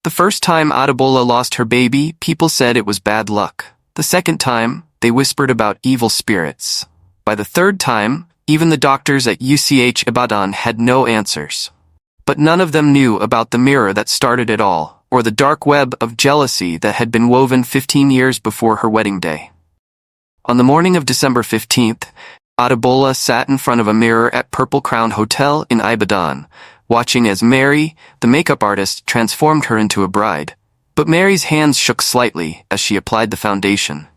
The first time Adebola lost her baby, people said it was bad luck. The second time, they whispered about evil spirits. By the third time, even the doctors at UCH Ibadan had no answers. But none of them knew about the mirror that started it all, or the dark web of jealousy that had been woven 15 years before her wedding day. On the morning of December 15th, Adebola sat in front of a mirror at Purple Crown Hotel in Ibadan, watching as Mary, the makeup artist, transformed her into a bride. But Mary's hands shook slightly as she applied the foundation.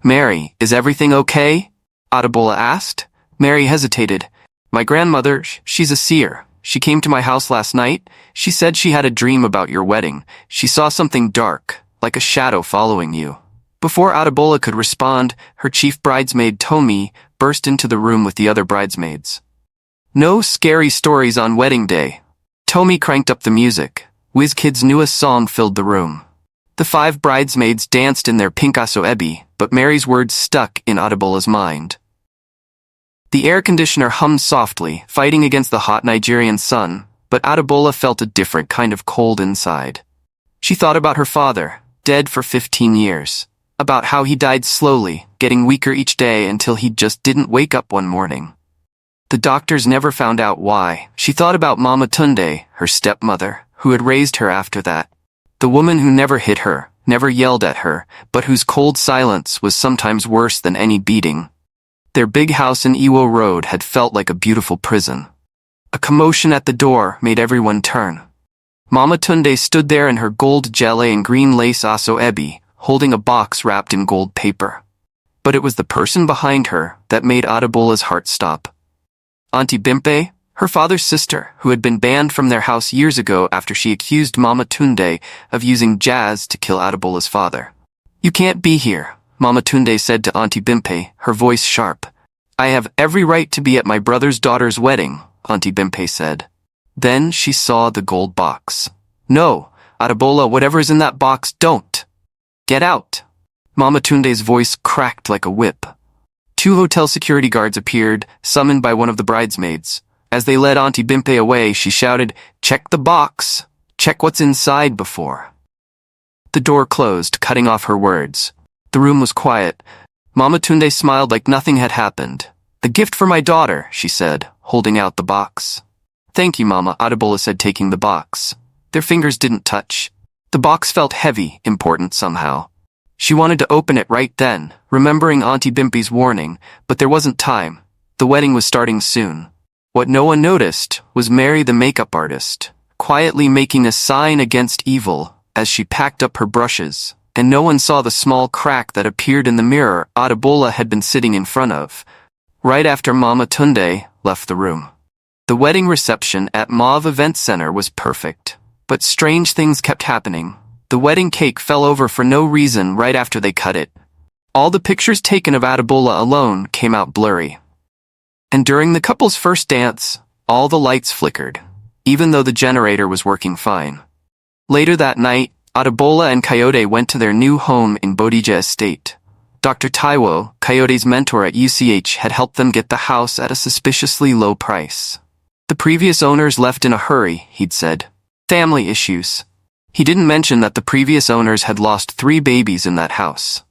"Mary, is everything okay?" Adebola asked. Mary hesitated. "My grandmother, she's a seer. She came to my house last night. She said she had a dream about your wedding. She saw something dark, like a shadow following you." Before Adebola could respond, her chief bridesmaid Tomi burst into the room with the other bridesmaids. No scary stories on wedding day. Tomi cranked up the music. WizKid's newest song filled the room. The 5 bridesmaids danced in their pink asoebi, but Mary's words stuck in Adebola's mind. The air conditioner hummed softly, fighting against the hot Nigerian sun, but Adebola felt a different kind of cold inside. She thought about her father, dead for 15 years. About how he died slowly, getting weaker each day until he just didn't wake up one morning. The doctors never found out why. She thought about Mama Tunde, her stepmother, who had raised her after that. The woman who never hit her, never yelled at her, but whose cold silence was sometimes worse than any beating. Their big house in Iwo Road had felt like a beautiful prison. A commotion at the door made everyone turn. Mama Tunde stood there in her gold jelle and green lace asoebi, holding a box wrapped in gold paper. But it was the person behind her that made Adebola's heart stop. Auntie Bimpe, her father's sister, who had been banned from their house years ago after she accused Mama Tunde of using jazz to kill Adebola's father. "You can't be here," Mama Tunde said to Auntie Bimpe, her voice sharp. "I have every right to be at my brother's daughter's wedding," Auntie Bimpe said. Then she saw the gold box. "No, Adebola, whatever's in that box, don't. Get out." Mama Tunde's voice cracked like a whip. 2 hotel security guards appeared, summoned by one of the bridesmaids. As they led Auntie Bimpe away, she shouted, "Check the box! Check what's inside before." The door closed, cutting off her words. The room was quiet. Mama Tunde smiled like nothing had happened. "The gift for my daughter," she said, holding out the box. "Thank you, Mama," Adebola said, taking the box. Their fingers didn't touch. The box felt heavy, important somehow. She wanted to open it right then, remembering Auntie Bimpe's warning, but there wasn't time. The wedding was starting soon. What no one noticed was Mary the makeup artist, quietly making a sign against evil as she packed up her brushes, and no one saw the small crack that appeared in the mirror Adebola had been sitting in front of, right after Mama Tunde left the room. The wedding reception at Mauve Event Center was perfect, but strange things kept happening. The wedding cake fell over for no reason right after they cut it. All the pictures taken of Adebola alone came out blurry. And during the couple's first dance, all the lights flickered, even though the generator was working fine. Later that night, Adebola and Coyote went to their new home in Bodija Estate. Dr. Taiwo, Coyote's mentor at UCH, had helped them get the house at a suspiciously low price. The previous owners left in a hurry, he'd said. Family issues. He didn't mention that the previous owners had lost 3 babies in that house.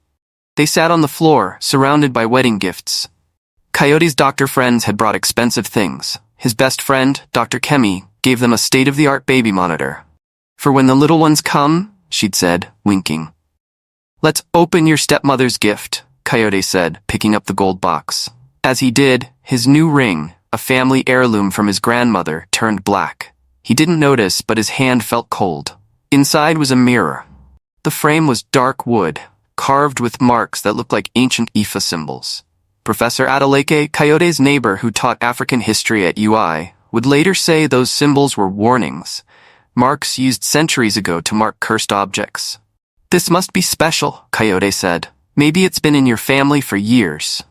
They sat on the floor, surrounded by wedding gifts. Coyote's doctor friends had brought expensive things. His best friend, Dr. Kemi, gave them a state-of-the-art baby monitor. "For when the little ones come," she'd said, winking. "Let's open your stepmother's gift," Coyote said, picking up the gold box. As he did, his new ring, a family heirloom from his grandmother, turned black. He didn't notice, but his hand felt cold. Inside was a mirror. The frame was dark wood, carved with marks that looked like ancient Ifa symbols. Professor Adeleke, Coyote's neighbor who taught African history at UI, would later say those symbols were warnings, marks used centuries ago to mark cursed objects. "This must be special," Coyote said. "Maybe it's been in your family for years."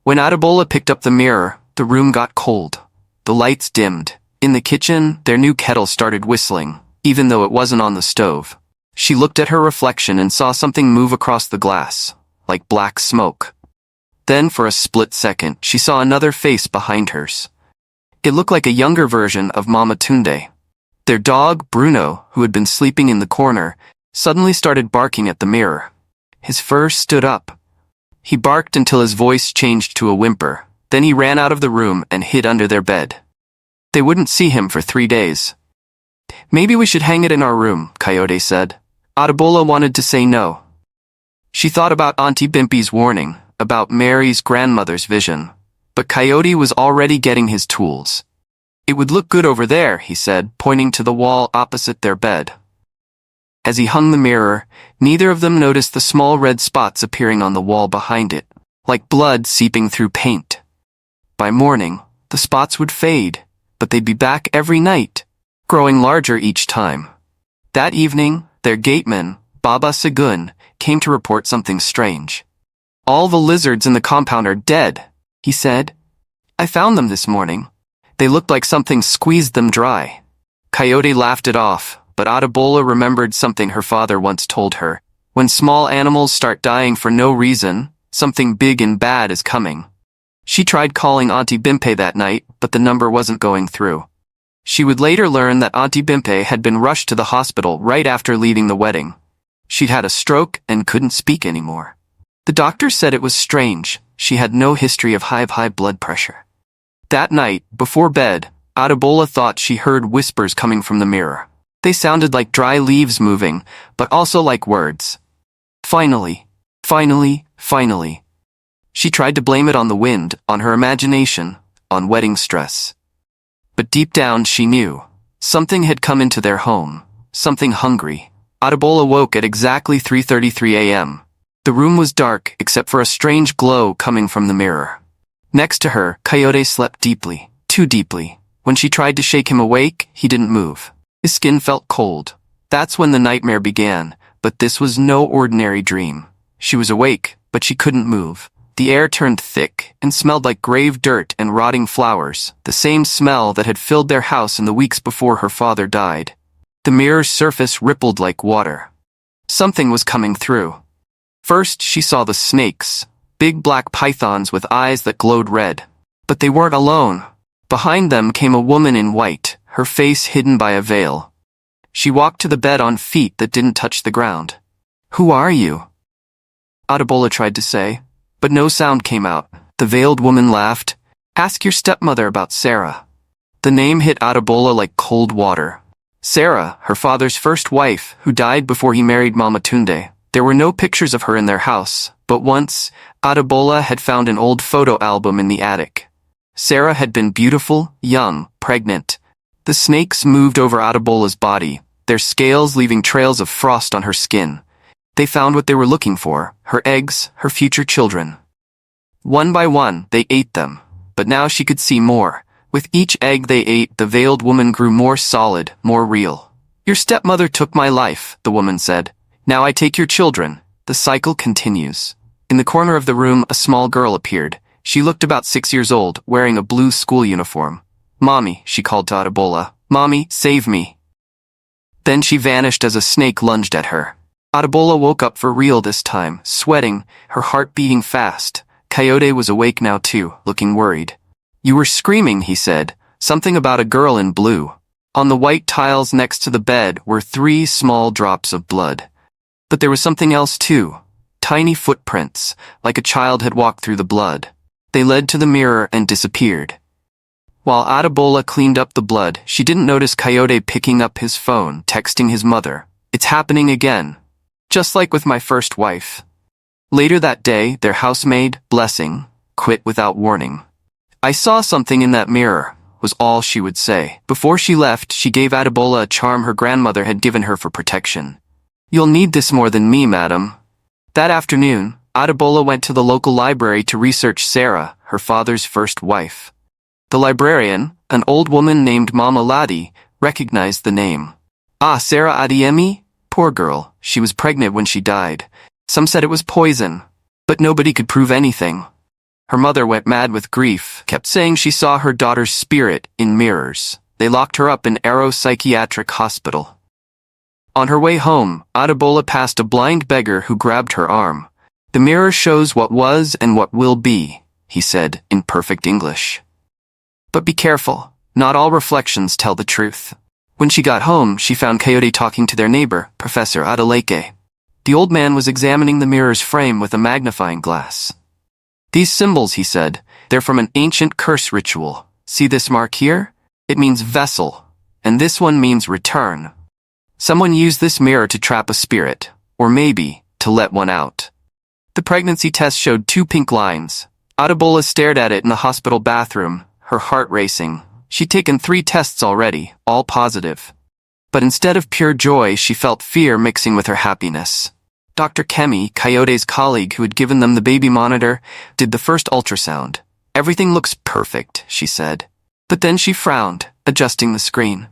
When Adebola picked up the mirror, the room got cold. The lights dimmed. In the kitchen, their new kettle started whistling, even though it wasn't on the stove. She looked at her reflection and saw something move across the glass, like black smoke. Then, for a split second, she saw another face behind hers. It looked like a younger version of Mama Tunde. Their dog, Bruno, who had been sleeping in the corner, suddenly started barking at the mirror. His fur stood up. He barked until his voice changed to a whimper. Then he ran out of the room and hid under their bed. They wouldn't see him for 3 days. "Maybe we should hang it in our room," Coyote said. Adebola wanted to say no. She thought about Auntie Bimpi's warning, about Mary's grandmother's vision. But Coyote was already getting his tools. "It would look good over there," he said, pointing to the wall opposite their bed. As he hung the mirror, neither of them noticed the small red spots appearing on the wall behind it, like blood seeping through paint. By morning, the spots would fade, but they'd be back every night, growing larger each time. That evening, their gateman, Baba Sagun, came to report something strange. "All the lizards in the compound are dead," he said. "I found them this morning. They looked like something squeezed them dry." Coyote laughed it off, but Adebola remembered something her father once told her. When small animals start dying for no reason, something big and bad is coming. She tried calling Auntie Bimpe that night, but the number wasn't going through. She would later learn that Auntie Bimpe had been rushed to the hospital right after leaving the wedding. She'd had a stroke and couldn't speak anymore. The doctor said it was strange. She had no history of high blood pressure. That night, before bed, Adebola thought she heard whispers coming from the mirror. They sounded like dry leaves moving, but also like words. Finally. She tried to blame it on the wind, on her imagination, on wedding stress. But deep down she knew. Something had come into their home. Something hungry. Adebola woke at exactly 3:33 a.m. The room was dark, except for a strange glow coming from the mirror. Next to her, Coyote slept deeply, too deeply. When she tried to shake him awake, he didn't move. His skin felt cold. That's when the nightmare began, but this was no ordinary dream. She was awake, but she couldn't move. The air turned thick and smelled like grave dirt and rotting flowers, the same smell that had filled their house in the weeks before her father died. The mirror's surface rippled like water. Something was coming through. First, she saw the snakes, big black pythons with eyes that glowed red. But they weren't alone. Behind them came a woman in white, her face hidden by a veil. She walked to the bed on feet that didn't touch the ground. "Who are you?" Adebola tried to say, but no sound came out. The veiled woman laughed. "Ask your stepmother about Sarah." The name hit Adebola like cold water. Sarah, her father's first wife, who died before he married Mama Tunde. There were no pictures of her in their house, but once, Adebola had found an old photo album in the attic. Sarah had been beautiful, young, pregnant. The snakes moved over Adebola's body, their scales leaving trails of frost on her skin. They found what they were looking for, her eggs, her future children. One by one, they ate them, but now she could see more. With each egg they ate, the veiled woman grew more solid, more real. "Your stepmother took my life," the woman said. "Now I take your children." The cycle continues. In the corner of the room, a small girl appeared. She looked about 6 years old, wearing a blue school uniform. "Mommy," she called to Adebola. "Mommy, save me." Then she vanished as a snake lunged at her. Adebola woke up for real this time, sweating, her heart beating fast. Coyote was awake now too, looking worried. "You were screaming," he said, "something about a girl in blue." On the white tiles next to the bed were 3 small drops of blood. But there was something else too. Tiny footprints, like a child had walked through the blood. They led to the mirror and disappeared. While Adebola cleaned up the blood, she didn't notice Coyote picking up his phone, texting his mother. "It's happening again. Just like with my first wife." Later that day, their housemaid, Blessing, quit without warning. "I saw something in that mirror," was all she would say. Before she left, she gave Adebola a charm her grandmother had given her for protection. "You'll need this more than me, madam." That afternoon, Adebola went to the local library to research Sarah, her father's first wife. The librarian, an old woman named Mama Ladi, recognized the name. "Ah, Sarah Adiemi? Poor girl, she was pregnant when she died. Some said it was poison, but nobody could prove anything." Her mother went mad with grief, kept saying she saw her daughter's spirit in mirrors. They locked her up in Arrow Psychiatric Hospital. On her way home, Adebola passed a blind beggar who grabbed her arm. "The mirror shows what was and what will be," he said in perfect English. "But be careful, not all reflections tell the truth. When she got home, she found Coyote talking to their neighbor, Professor Adebola. The old man was examining the mirror's frame with a magnifying glass. "These symbols," he said, "they're from an ancient curse ritual. See this mark here? It means vessel, and this one means return. Someone used this mirror to trap a spirit, or maybe to let one out." The pregnancy test showed 2 pink lines. Adebola stared at it in the hospital bathroom, her heart racing. She'd taken 3 tests already, all positive. But instead of pure joy, she felt fear mixing with her happiness. Dr. Kemi, Coyote's colleague who had given them the baby monitor, did the first ultrasound. "Everything looks perfect," she said. But then she frowned, adjusting the screen.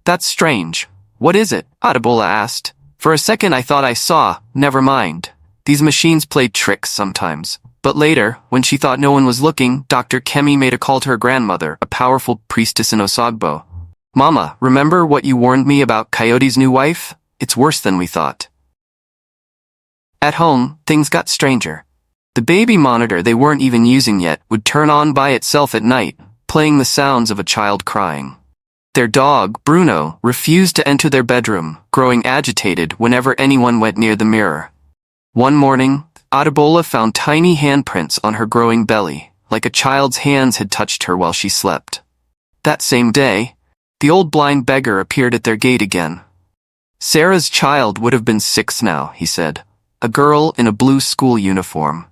"That's strange. What is it?" Adebola asked. "For a second I thought I saw. Never mind. These machines play tricks sometimes." But later, when she thought no one was looking, Dr. Kemi made a call to her grandmother, a powerful priestess in Osogbo. "Mama, remember what you warned me about Coyote's new wife? It's worse than we thought." At home, things got stranger. The baby monitor they weren't even using yet would turn on by itself at night, playing the sounds of a child crying. Their dog, Bruno, refused to enter their bedroom, growing agitated whenever anyone went near the mirror. One morning, Adebola found tiny handprints on her growing belly, like a child's hands had touched her while she slept. That same day, the old blind beggar appeared at their gate again. Sarah's child would have been 6 now, he said, a girl in a blue school uniform.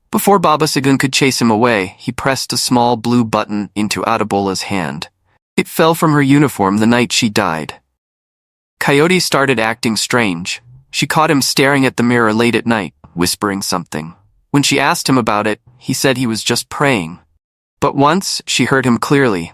Before Baba Sagun could chase him away, he pressed a small blue button into Adebola's hand. It fell from her uniform the night she died. Coyote started acting strange. She caught him staring at the mirror late at night, whispering something. When she asked him about it, he said he was just praying. But once, she heard him clearly.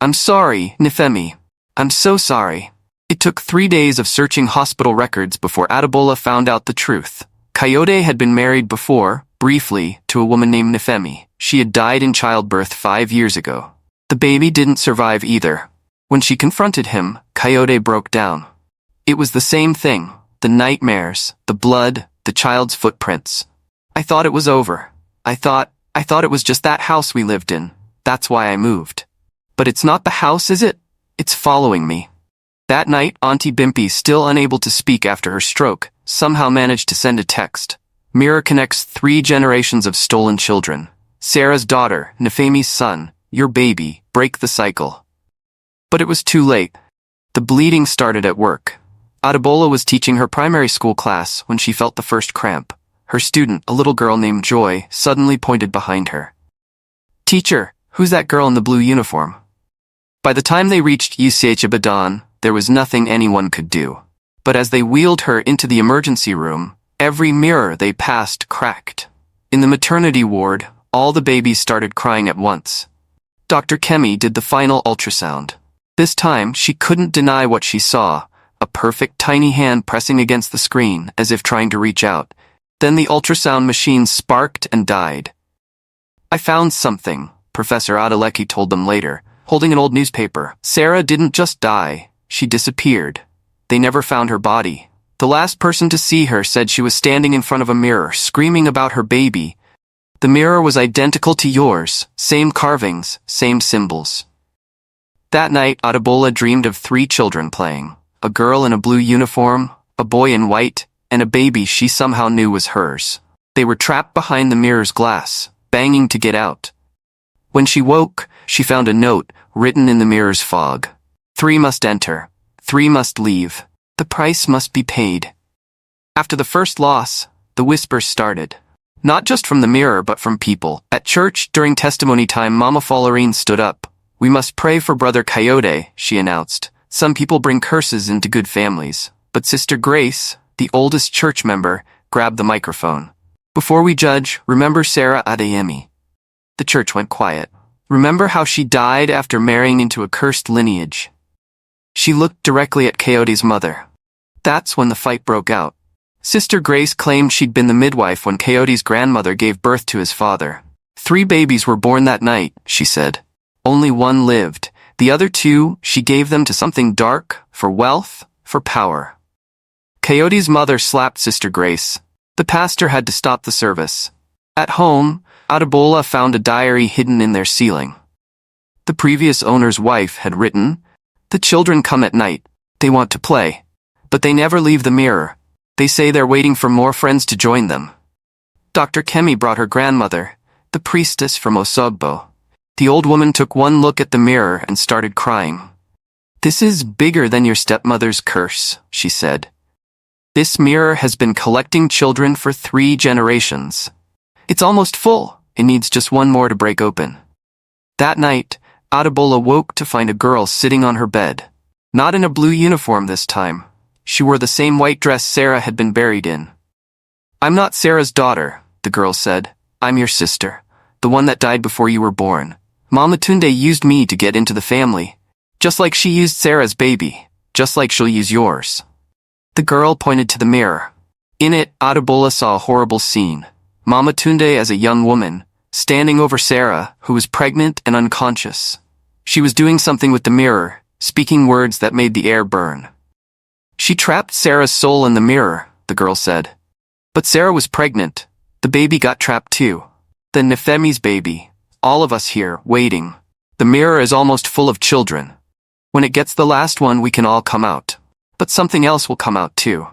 "I'm sorry, Nifemi. I'm so sorry." It took 3 days of searching hospital records before Adebola found out the truth. Coyote had been married before, briefly, to a woman named Nifemi. She had died in childbirth 5 years ago. The baby didn't survive either. When she confronted him, Coyote broke down. It was the same thing. The nightmares, the blood, the child's footprints. "I thought it was over. I thought it was just that house we lived in. That's why I moved. But it's not the house, is it? It's following me." That night, Auntie Bimpy, still unable to speak after her stroke, somehow managed to send a text. "Mirror connects 3 generations of stolen children. Sarah's daughter, Nifemi's son, your baby, break the cycle." But it was too late. The bleeding started at work. Adebola was teaching her primary school class when she felt the first cramp. Her student, a little girl named Joy, suddenly pointed behind her. "Teacher, who's that girl in the blue uniform?" By the time they reached UCH Ibadan, there was nothing anyone could do. But as they wheeled her into the emergency room, every mirror they passed cracked. In the maternity ward, all the babies started crying at once. Dr. Kemi did the final ultrasound. This time, she couldn't deny what she saw, a perfect tiny hand pressing against the screen as if trying to reach out. Then the ultrasound machine sparked and died. "I found something," Professor Adeleki told them later, holding an old newspaper. "Sarah didn't just die. She disappeared. They never found her body. The last person to see her said she was standing in front of a mirror, screaming about her baby. The mirror was identical to yours, same carvings, same symbols." That night, Adebola dreamed of 3 children playing. A girl in a blue uniform, a boy in white, and a baby she somehow knew was hers. They were trapped behind the mirror's glass, banging to get out. When she woke, she found a note written in the mirror's fog. 3 must enter. 3 must leave. The price must be paid. After the first loss, the whispers started. Not just from the mirror but from people. At church, during testimony time, Mama Fallerine stood up. "We must pray for Brother Coyote," she announced. "Some people bring curses into good families." But Sister Grace, the oldest church member, grabbed the microphone. "Before we judge, remember Sarah Adeyemi." The church went quiet. "Remember how she died after marrying into a cursed lineage." She looked directly at Coyote's mother. That's when the fight broke out. Sister Grace claimed she'd been the midwife when Coyote's grandmother gave birth to his father. 3 babies were born that night, she said. Only 1 lived. The other 2, she gave them to something dark, for wealth, for power. Coyote's mother slapped Sister Grace. The pastor had to stop the service. At home, Adebola found a diary hidden in their ceiling. The previous owner's wife had written, The children come at night. They want to play. But they never leave the mirror. They say they're waiting for more friends to join them. Dr. Kemi brought her grandmother, the priestess from Osogbo. The old woman took one look at the mirror and started crying. "This is bigger than your stepmother's curse," she said. "This mirror has been collecting children for 3 generations. It's almost full. It needs just one more to break open." That night, Adebola woke to find a girl sitting on her bed. Not in a blue uniform this time. She wore the same white dress Sarah had been buried in. "I'm not Sarah's daughter," the girl said. "I'm your sister, the one that died before you were born. Mama Tunde used me to get into the family, just like she used Sarah's baby, just like she'll use yours." The girl pointed to the mirror. In it, Adebola saw a horrible scene. Mama Tunde as a young woman, standing over Sarah, who was pregnant and unconscious. She was doing something with the mirror, speaking words that made the air burn. "She trapped Sarah's soul in the mirror," the girl said. "But Sarah was pregnant. The baby got trapped too. Then Nefemi's baby. All of us here, waiting. The mirror is almost full of children. When it gets the last one, we can all come out. But something else will come out too."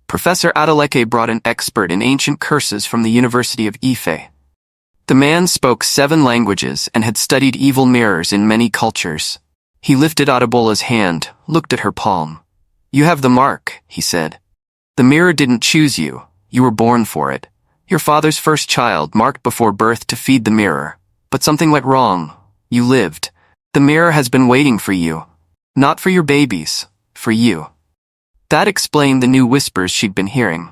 Professor Adeleke brought an expert in ancient curses from the University of Ife. The man spoke 7 languages and had studied evil mirrors in many cultures. He lifted Adebola's hand, looked at her palm. "You have the mark," he said. "The mirror didn't choose you. You were born for it. Your father's first child marked before birth to feed the mirror. But something went wrong. You lived. The mirror has been waiting for you. Not for your babies, for you." That explained the new whispers she'd been hearing.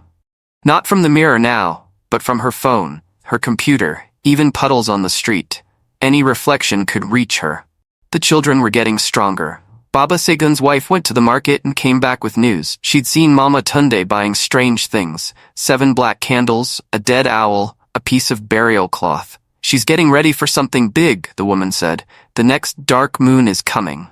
Not from the mirror now, but from her phone, her computer, even puddles on the street. Any reflection could reach her. The children were getting stronger. Baba Segun's wife went to the market and came back with news. She'd seen Mama Tunde buying strange things. 7 black candles, a dead owl, a piece of burial cloth. "She's getting ready for something big," the woman said. "The next dark moon is coming."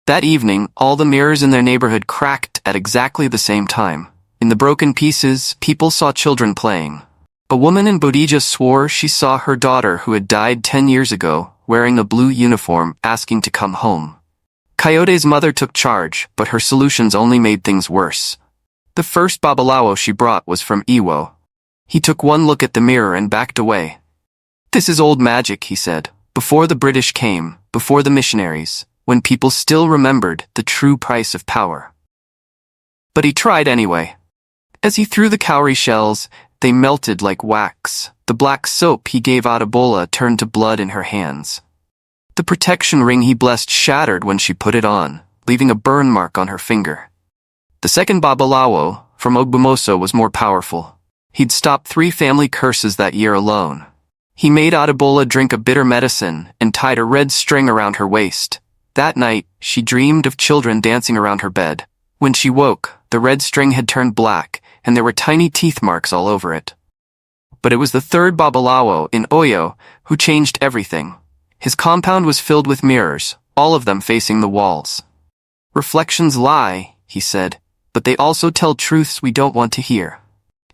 That evening, all the mirrors in their neighborhood cracked at exactly the same time. In the broken pieces, people saw children playing. A woman in Bodija swore she saw her daughter who had died 10 years ago, wearing a blue uniform, asking to come home. Coyote's mother took charge, but her solutions only made things worse. The first babalawo she brought was from Iwo. He took one look at the mirror and backed away. "This is old magic," he said. "Before the British came, before the missionaries, when people still remembered the true price of power." But he tried anyway. As he threw the cowrie shells, they melted like wax. The black soap he gave Adebola turned to blood in her hands. The protection ring he blessed shattered when she put it on, leaving a burn mark on her finger. The second babalawo, from Ogbomoso, was more powerful. He'd stopped 3 family curses that year alone. He made Adebola drink a bitter medicine and tied a red string around her waist. That night, she dreamed of children dancing around her bed. When she woke, the red string had turned black, and there were tiny teeth marks all over it. But it was the third babalawo, in Oyo, who changed everything. His compound was filled with mirrors, all of them facing the walls. "Reflections lie," he said, "but they also tell truths we don't want to hear."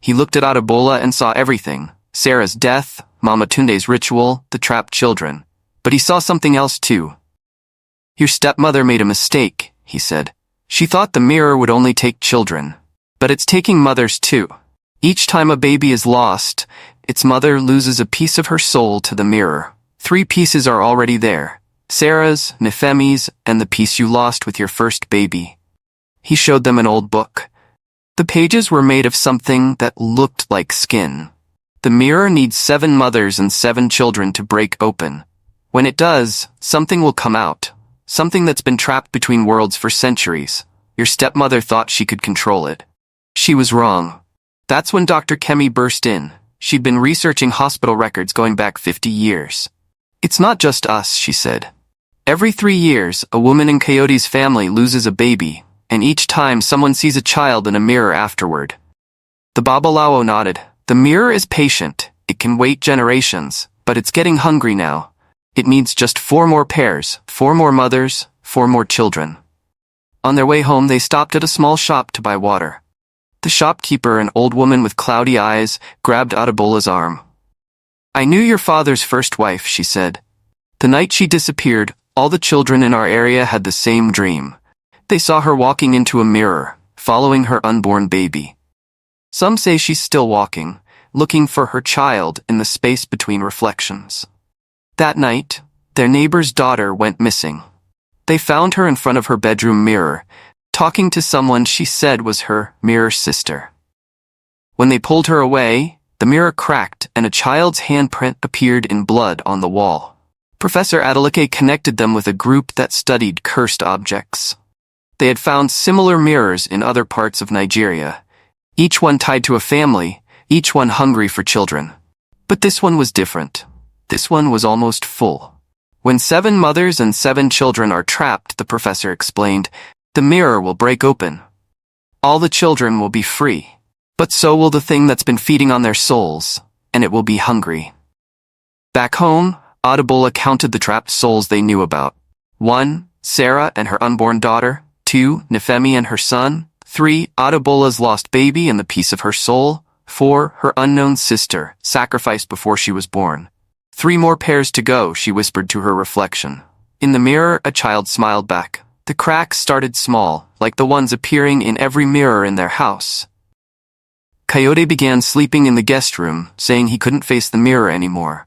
He looked at Adebola and saw everything: Sarah's death, Mama Tunde's ritual, the trapped children. But he saw something else too. "Your stepmother made a mistake," he said. "She thought the mirror would only take children. But it's taking mothers too. Each time a baby is lost, its mother loses a piece of her soul to the mirror. 3 pieces are already there: Sarah's, Nefemi's, and the piece you lost with your first baby." He showed them an old book. The pages were made of something that looked like skin. The mirror needs 7 mothers and 7 children to break open. When it does, something will come out. Something that's been trapped between worlds for centuries. Your stepmother thought she could control it. She was wrong. That's when Dr. Kemi burst in. She'd been researching hospital records going back 50 years. "It's not just us," she said. "Every 3 years, a woman in Coyote's family loses a baby, and each time someone sees a child in a mirror afterward." The babalawo nodded. "The mirror is patient. It can wait generations, but it's getting hungry now. It needs just 4 more pairs, 4 more mothers, 4 more children." On their way home, they stopped at a small shop to buy water. The shopkeeper, an old woman with cloudy eyes, grabbed Adebola's arm. "I knew your father's first wife," she said. "The night she disappeared, All the children in our area had the same dream. They saw her walking into a mirror, following her unborn baby. Some say she's still walking, looking for her child in the space between reflections. That night, their neighbor's daughter went missing. They found her in front of her bedroom mirror, talking to someone she said was her mirror sister. When they pulled her away, the mirror cracked and a child's handprint appeared in blood on the wall. Professor Adebola connected them with a group that studied cursed objects. They had found similar mirrors in other parts of Nigeria, each one tied to a family, each one hungry for children. But this one was different. This one was almost full. When 7 mothers and 7 children are trapped, the professor explained, the mirror will break open. All the children will be free. But so will the thing that's been feeding on their souls, and it will be hungry. Back home, Adebola counted the trapped souls they knew about. 1. Sarah and her unborn daughter. 2. Nefemi and her son. 3. Adebola's lost baby and the piece of her soul. 4. Her unknown sister, sacrificed before she was born. 3 more pairs to go, she whispered to her reflection. In the mirror, a child smiled back. The cracks started small, like the ones appearing in every mirror in their house. Coyote began sleeping in the guest room, saying he couldn't face the mirror anymore.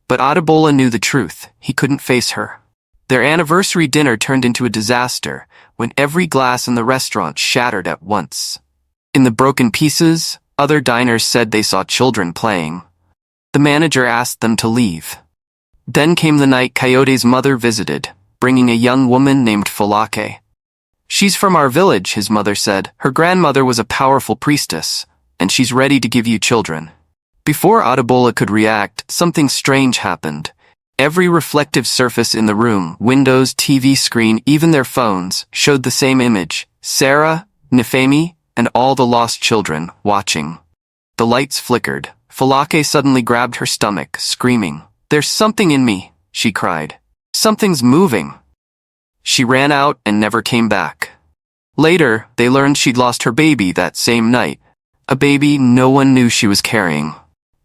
But Adebola knew the truth. He couldn't face her. Their anniversary dinner turned into a disaster, when every glass in the restaurant shattered at once. In the broken pieces, other diners said they saw children playing. The manager asked them to leave. Then came the night Coyote's mother visited, bringing a young woman named Folake. She's from our village, his mother said. Her grandmother was a powerful priestess, and she's ready to give you children. Before Adebola could react, something strange happened. Every reflective surface in the room, windows, TV screen, even their phones, showed the same image. Sarah, Nefemi, and all the lost children, watching. The lights flickered. Folake suddenly grabbed her stomach, screaming. There's something in me, she cried. Something's moving. She ran out and never came back. Later, they learned she'd lost her baby that same night. A baby no one knew she was carrying.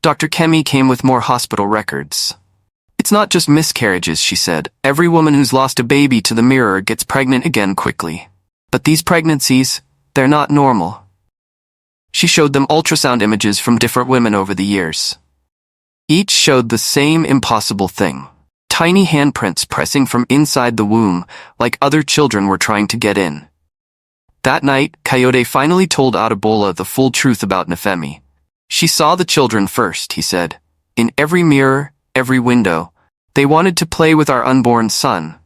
Dr. Kemi came with more hospital records. It's not just miscarriages, she said. Every woman who's lost a baby to the mirror gets pregnant again quickly. But these pregnancies, they're not normal. She showed them ultrasound images from different women over the years. Each showed the same impossible thing. Tiny handprints pressing from inside the womb, like other children were trying to get in. That night, Coyote finally told Adebola the full truth about Nefemi. She saw the children first, he said. In every mirror, every window. They wanted to play with our unborn son.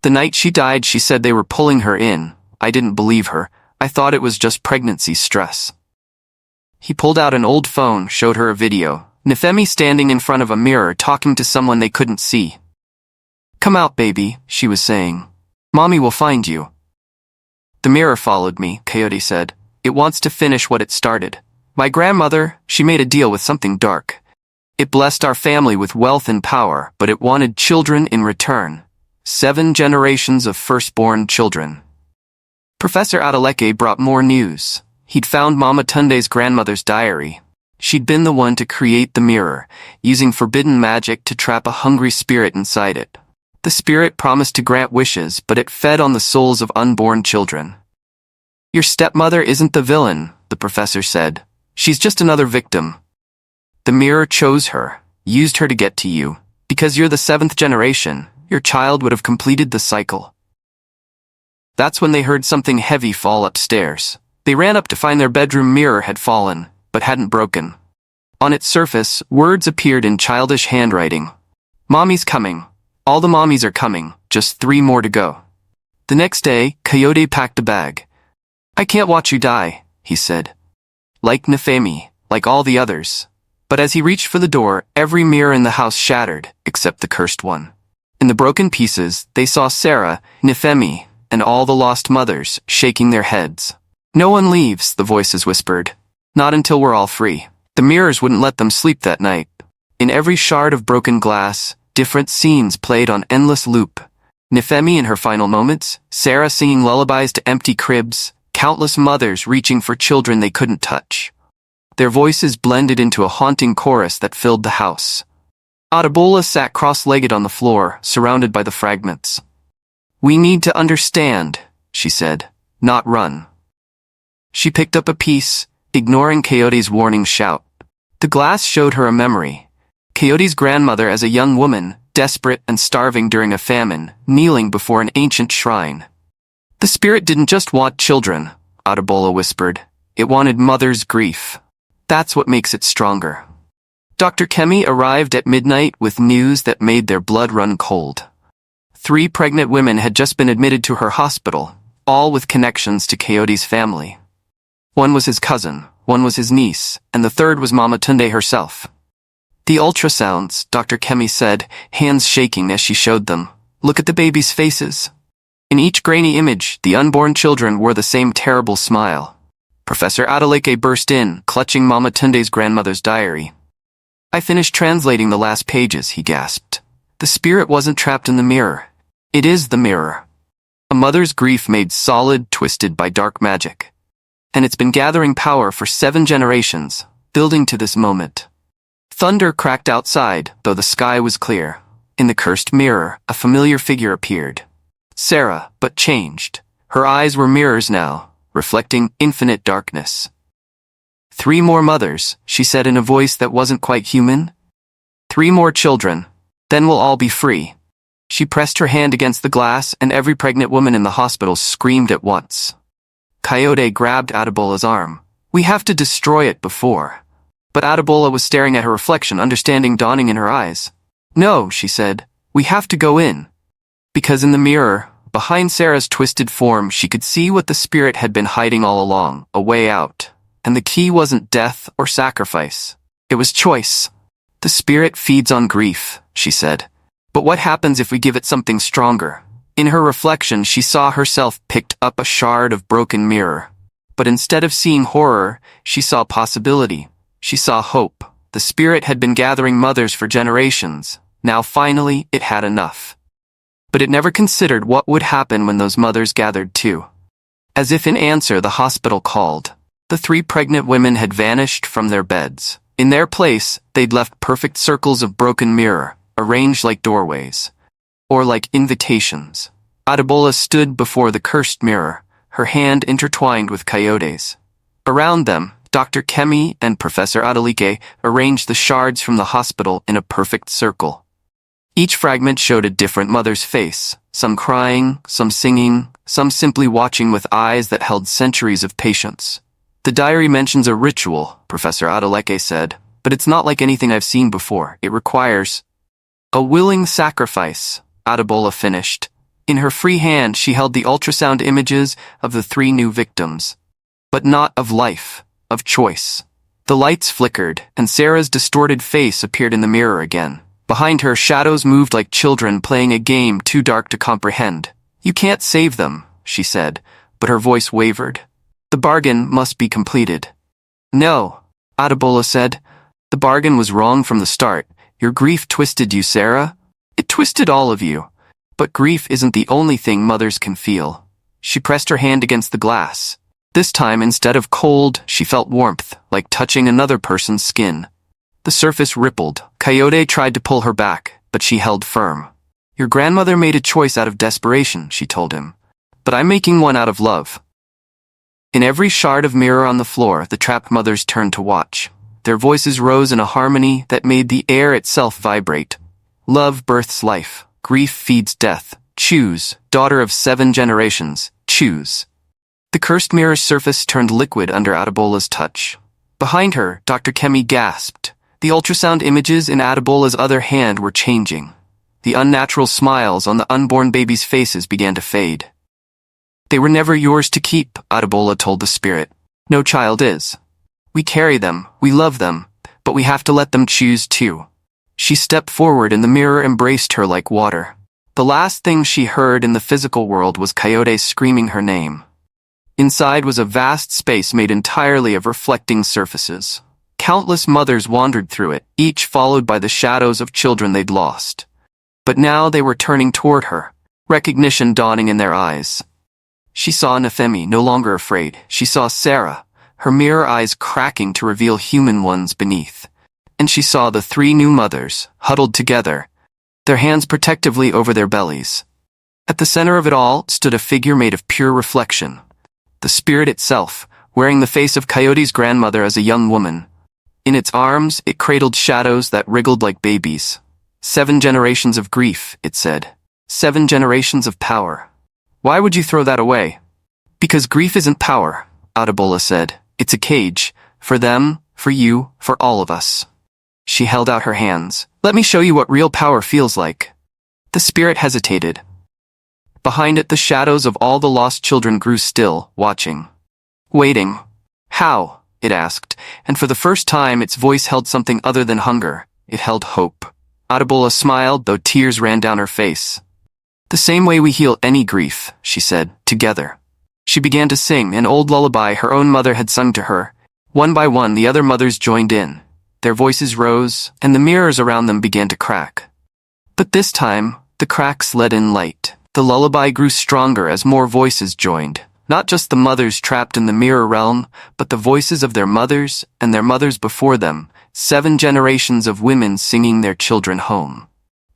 The night she died, she said they were pulling her in. I didn't believe her. I thought it was just pregnancy stress. He pulled out an old phone, showed her a video. Nefemi standing in front of a mirror talking to someone they couldn't see. Come out, baby, she was saying. Mommy will find you. The mirror followed me, Coyote said. It wants to finish what it started. My grandmother, she made a deal with something dark. It blessed our family with wealth and power, but it wanted children in return. 7 generations of firstborn children. Professor Adebola brought more news. He'd found Mama Tunde's grandmother's diary. She'd been the one to create the mirror, using forbidden magic to trap a hungry spirit inside it. The spirit promised to grant wishes, but it fed on the souls of unborn children. Your stepmother isn't the villain, the professor said. She's just another victim. The mirror chose her, used her to get to you. Because you're the 7th generation, your child would have completed the cycle. That's when they heard something heavy fall upstairs. They ran up to find their bedroom mirror had fallen, but hadn't broken. On its surface, words appeared in childish handwriting. Mommy's coming. All the mommies are coming, just 3 more to go. The next day, Coyote packed a bag. I can't watch you die, he said. Like Nefemi, like all the others. But as he reached for the door, every mirror in the house shattered, except the cursed one. In the broken pieces, they saw Sarah, Nefemi, and all the lost mothers, shaking their heads. No one leaves, the voices whispered. Not until we're all free. The mirrors wouldn't let them sleep that night. In every shard of broken glass, different scenes played on endless loop. Nefemi in her final moments, Sarah singing lullabies to empty cribs, countless mothers reaching for children they couldn't touch. Their voices blended into a haunting chorus that filled the house. Adebola sat cross-legged on the floor, surrounded by the fragments. "We need to understand," she said, "not run." She picked up a piece, ignoring Coyote's warning shout. The glass showed her a memory. Coyote's grandmother as a young woman, desperate and starving during a famine, kneeling before an ancient shrine. "The spirit didn't just want children," Adebola whispered. "It wanted mother's grief. That's what makes it stronger." Dr. Kemi arrived at midnight with news that made their blood run cold. 3 pregnant women had just been admitted to her hospital, all with connections to Coyote's family. One was his cousin, one was his niece, and the third was Mama Tunde herself. "The ultrasounds," Dr. Kemi said, hands shaking as she showed them. "Look at the babies' faces." In each grainy image, the unborn children wore the same terrible smile. Professor Adeleke burst in, clutching Mama Tunde's grandmother's diary. "I finished translating the last pages," he gasped. "The spirit wasn't trapped in the mirror. It is the mirror. A mother's grief made solid, twisted by dark magic. And it's been gathering power for 7 generations, building to this moment." Thunder cracked outside, though the sky was clear. In the cursed mirror, a familiar figure appeared. Sarah, but changed. Her eyes were mirrors now, reflecting infinite darkness. "3 more mothers," she said in a voice that wasn't quite human. "3 more children. Then we'll all be free." She pressed her hand against the glass, and every pregnant woman in the hospital screamed at once. Coyote grabbed Adebola's arm. "We have to destroy it before." But Adebola was staring at her reflection, understanding dawning in her eyes. "No," she said, "we have to go in." Because in the mirror, behind Sarah's twisted form, she could see what the spirit had been hiding all along, a way out. And the key wasn't death or sacrifice. It was choice. "The spirit feeds on grief," she said. "But what happens if we give it something stronger?" In her reflection, she saw herself picked up a shard of broken mirror. But instead of seeing horror, she saw possibility. She saw hope. The spirit had been gathering mothers for generations. Now finally, it had enough. But it never considered what would happen when those mothers gathered too. As if in answer, the hospital called. The 3 pregnant women had vanished from their beds. In their place, they'd left perfect circles of broken mirror, arranged like doorways. Or like invitations. Adebola stood before the cursed mirror, her hand intertwined with Coyote's. Around them, Dr. Kemi and Professor Adeleke arranged the shards from the hospital in a perfect circle. Each fragment showed a different mother's face, some crying, some singing, some simply watching with eyes that held centuries of patience. "The diary mentions a ritual," Professor Adeleke said, "but it's not like anything I've seen before. It requires a willing sacrifice," Adebola finished. In her free hand, she held the ultrasound images of the 3 new victims. But not of life, of choice. The lights flickered, and Sarah's distorted face appeared in the mirror again. Behind her, shadows moved like children playing a game too dark to comprehend. "You can't save them," she said, but her voice wavered. "The bargain must be completed." "No," Adebola said. "The bargain was wrong from the start. Your grief twisted you, Sarah. It twisted all of you. But grief isn't the only thing mothers can feel." She pressed her hand against the glass. This time, instead of cold, she felt warmth, like touching another person's skin. The surface rippled. Coyote tried to pull her back, but she held firm. "Your grandmother made a choice out of desperation," she told him. "But I'm making one out of love." In every shard of mirror on the floor, the trapped mothers turned to watch. Their voices rose in a harmony that made the air itself vibrate. "Love births life. Grief feeds death. Choose, daughter of 7 generations. Choose." The cursed mirror's surface turned liquid under Adebola's touch. Behind her, Dr. Kemi gasped. The ultrasound images in Adebola's other hand were changing. The unnatural smiles on the unborn babies' faces began to fade. "They were never yours to keep," Adebola told the spirit. "No child is. We carry them, we love them, but we have to let them choose too." She stepped forward and the mirror embraced her like water. The last thing she heard in the physical world was Coyote screaming her name. Inside was a vast space made entirely of reflecting surfaces. Countless mothers wandered through it, each followed by the shadows of children they'd lost. But now they were turning toward her, recognition dawning in their eyes. She saw Nefemi, no longer afraid. She saw Sarah, her mirror eyes cracking to reveal human ones beneath. and she saw the three new mothers, huddled together, their hands protectively over their bellies. At the center of it all stood a figure made of pure reflection, the spirit itself, wearing the face of Coyote's grandmother as a young woman. In its arms, it cradled shadows that wriggled like babies. 7 generations of grief, it said. 7 generations of power. Why would you throw that away? Because grief isn't power, Adebola said. It's a cage. For them, for you, for all of us. She held out her hands. Let me show you what real power feels like. The spirit hesitated. Behind it, the shadows of all the lost children grew still, watching. Waiting. How? It asked, and for the first time its voice held something other than hunger. It held hope. Adebola smiled, though tears ran down her face. The same way we heal any grief, she said, together. She began to sing an old lullaby her own mother had sung to her. One by one, the other mothers joined in. Their voices rose, and the mirrors around them began to crack. But this time, the cracks let in light. The lullaby grew stronger as more voices joined. Not just the mothers trapped in the mirror realm, but the voices of their mothers and their mothers before them, 7 generations of women singing their children home.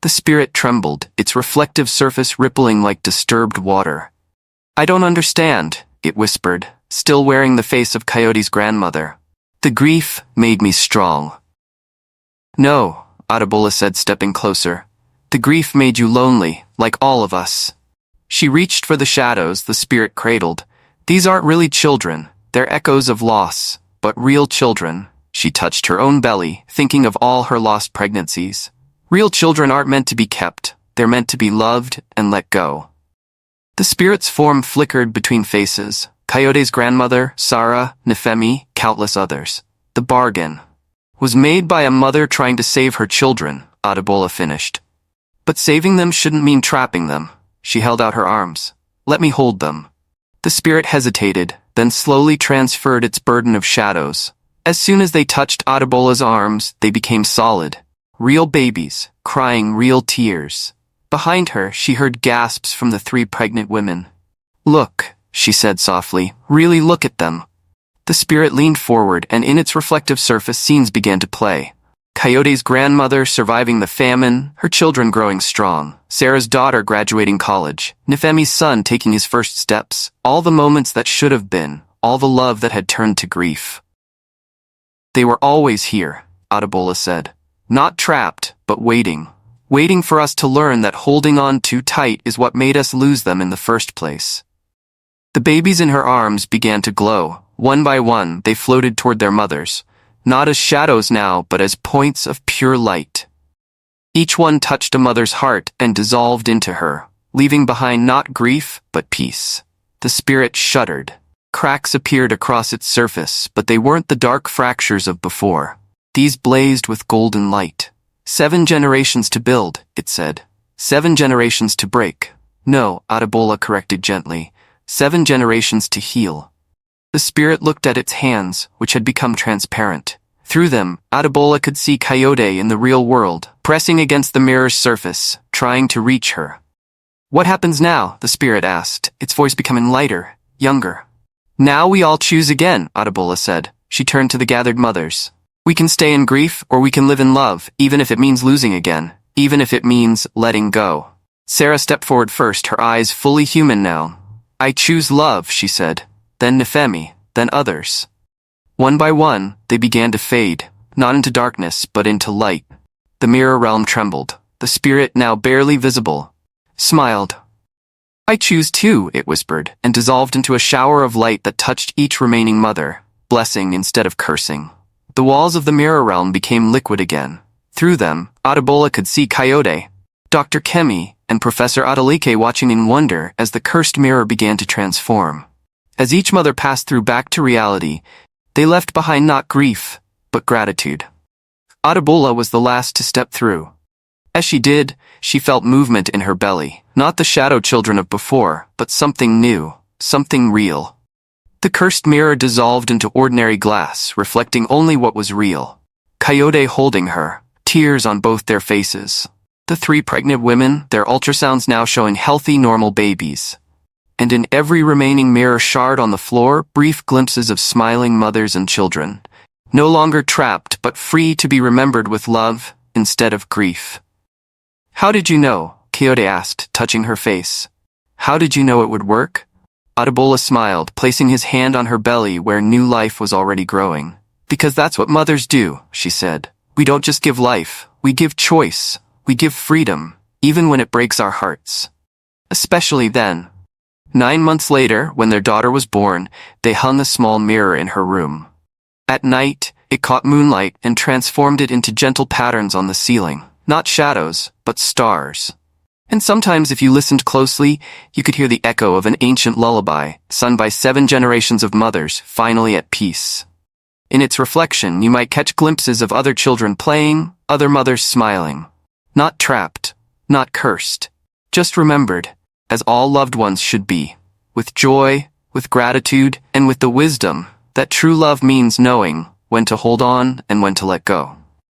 The spirit trembled, its reflective surface rippling like disturbed water. I don't understand, it whispered, still wearing the face of Coyote's grandmother. The grief made me strong. No, Adebola said, stepping closer. The grief made you lonely, like all of us. She reached for the shadows the spirit cradled. These aren't really children, they're echoes of loss, but real children. She touched her own belly, thinking of all her lost pregnancies. Real children aren't meant to be kept, they're meant to be loved and let go. The spirit's form flickered between faces. Coyote's grandmother, Sarah, Nefemi, countless others. The bargain was made by a mother trying to save her children, Adebola finished. But saving them shouldn't mean trapping them. She held out her arms. Let me hold them. The spirit hesitated, then slowly transferred its burden of shadows. As soon as they touched Adebola's arms, they became solid. Real babies, crying real tears. Behind her, she heard gasps from the 3 pregnant women. Look, she said softly, really look at them. The spirit leaned forward, and in its reflective surface scenes began to play. Coyote's grandmother surviving the famine, her children growing strong, Sarah's daughter graduating college, Nefemi's son taking his first steps, all the moments that should have been, all the love that had turned to grief. They were always here, Adebola said. Not trapped, but waiting. Waiting for us to learn that holding on too tight is what made us lose them in the first place. The babies in her arms began to glow. One by one, they floated toward their mothers. Not as shadows now, but as points of pure light. Each one touched a mother's heart and dissolved into her, leaving behind not grief, but peace. The spirit shuddered. Cracks appeared across its surface, but they weren't the dark fractures of before. These blazed with golden light. 7 generations to build, it said. 7 generations to break. No, Adebola corrected gently. 7 generations to heal. The spirit looked at its hands, which had become transparent. Through them, Adebola could see Coyote in the real world, pressing against the mirror's surface, trying to reach her. What happens now? The spirit asked, its voice becoming lighter, younger. Now we all choose again, Adebola said. She turned to the gathered mothers. We can stay in grief, or we can live in love, even if it means losing again, even if it means letting go. Sarah stepped forward first, her eyes fully human now. I choose love, she said. Then Nefemi, then others. One by one, they began to fade, not into darkness, but into light. The mirror realm trembled. The spirit, now barely visible, smiled. I choose too, it whispered, and dissolved into a shower of light that touched each remaining mother, blessing instead of cursing. The walls of the mirror realm became liquid again. Through them, Adebola could see Coyote, Dr. Kemi, and Professor Adeleke watching in wonder as the cursed mirror began to transform. As each mother passed through back to reality, they left behind not grief, but gratitude. Adebola was the last to step through. As she did, she felt movement in her belly, not the shadow children of before, but something new, something real. The cursed mirror dissolved into ordinary glass, reflecting only what was real. Coyote holding her, tears on both their faces. The 3 pregnant women, their ultrasounds now showing healthy, normal babies. And in every remaining mirror shard on the floor, brief glimpses of smiling mothers and children. No longer trapped, but free to be remembered with love instead of grief. How did you know? Quixote asked, touching her face. How did you know it would work? Adebola smiled, placing his hand on her belly where new life was already growing. Because that's what mothers do, she said. We don't just give life, we give choice, we give freedom, even when it breaks our hearts. Especially then. 9 months later, when their daughter was born, they hung a small mirror in her room. At night, it caught moonlight and transformed it into gentle patterns on the ceiling. Not shadows, but stars. And sometimes if you listened closely, you could hear the echo of an ancient lullaby, sung by 7 generations of mothers, finally at peace. In its reflection, you might catch glimpses of other children playing, other mothers smiling. Not trapped, not cursed, just remembered, as all loved ones should be, with joy, with gratitude, and with the wisdom that true love means knowing when to hold on and when to let go.